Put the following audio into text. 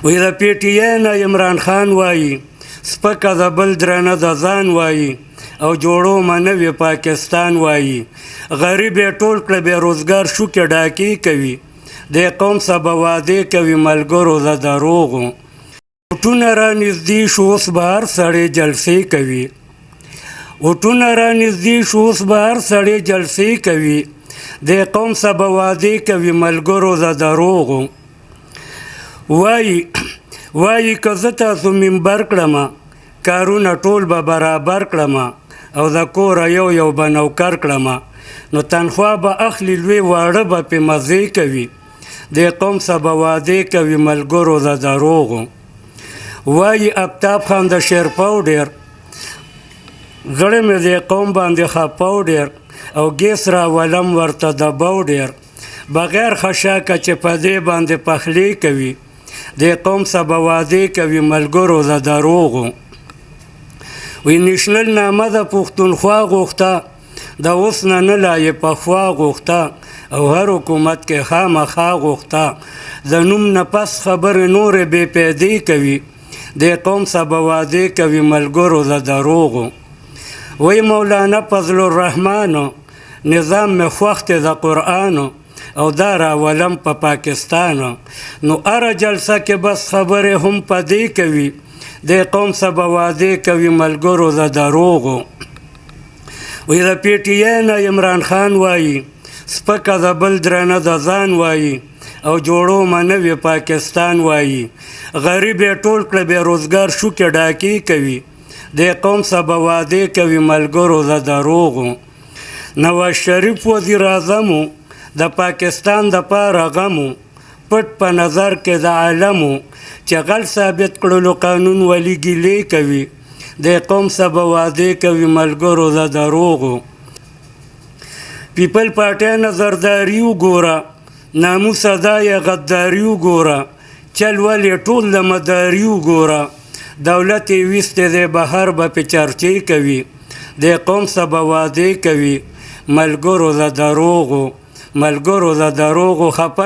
وی د پی ټی آی نه عمران خان وایي سپکه د بل درنه د ځان وایي او جوړو منوي پاکستان وایي غریب یې ټول کړه بېروزګار شو کې ډاکې کوي د قوم سبا وعدې کوي ملګرو د دروغو وټونه رانږدې شو اوس به هر سړی جلسې کوي وټونه رانږدې شو اوس به هر سړی جلسې کوي د قوم سبا وعدې کوي ملګرو د دروغو وایي که زه تاسو منبر کړمه کارونه ټول به برابر کړمه او د کوره یو به نوکر کړمه نو تنخوا به اخلي لوی واړه به پې مزې کوي د قوم سبا وعدې کوي ملګرو د دروغو وایي آفتاب خان د شیرپاو ډېر زړه مې د قوم باندې خپاو ډېر او ګیس راولم ورته دباو ډېر بغیر خشاکه چې په دې باندې پخلی کوي د قوم سبا وعدې کوي ملګرو د دروغو وی نیشنل نامه د پښتونخوا غوښته د اوس نه نه لا یې پخوا غوښته او هر حکومت کې خامخا غوښته د نوم نه پس خبرې نورې بې پیدې کوي د قوم سبا وعدې کوي ملګرو د دروغو وی مولانا فضل الرحمنو نظام مې خوښ دی د قرآنو او دا راولم په پاکستانو نو هره جلسه کې بس خبرې هم په دې کوي د قوم سبا وعدې کوي ملګرو د دروغو وی د پی ټی آی نه عمران خان وایي سپکه د بل درنه د ځان وایي او جوړو منوي پاکستان وایي غریب یې ټول کړه بېروزګار شو کې ډاکې کوي د قوم سبا وعدې کوي ملګرو د دروغو نواز شریف وزیر اعظم د پاکستان د پاره غمو پټ په نظر کې د عالمو چې غل ثابت کړلو قانون ولی ګیلې کوي د قوم سبا وعدې کوي ملګرو د دروغو پیپل پارټۍ نه زرداري وګوره ناموس ادا یې غداري وګوره چل ولې ټول د مداري وګوره دولت یې ویستی دی بهر به پې چرچې کوي د قوم سبا وعدې کوي ملګرو د دروغو خپه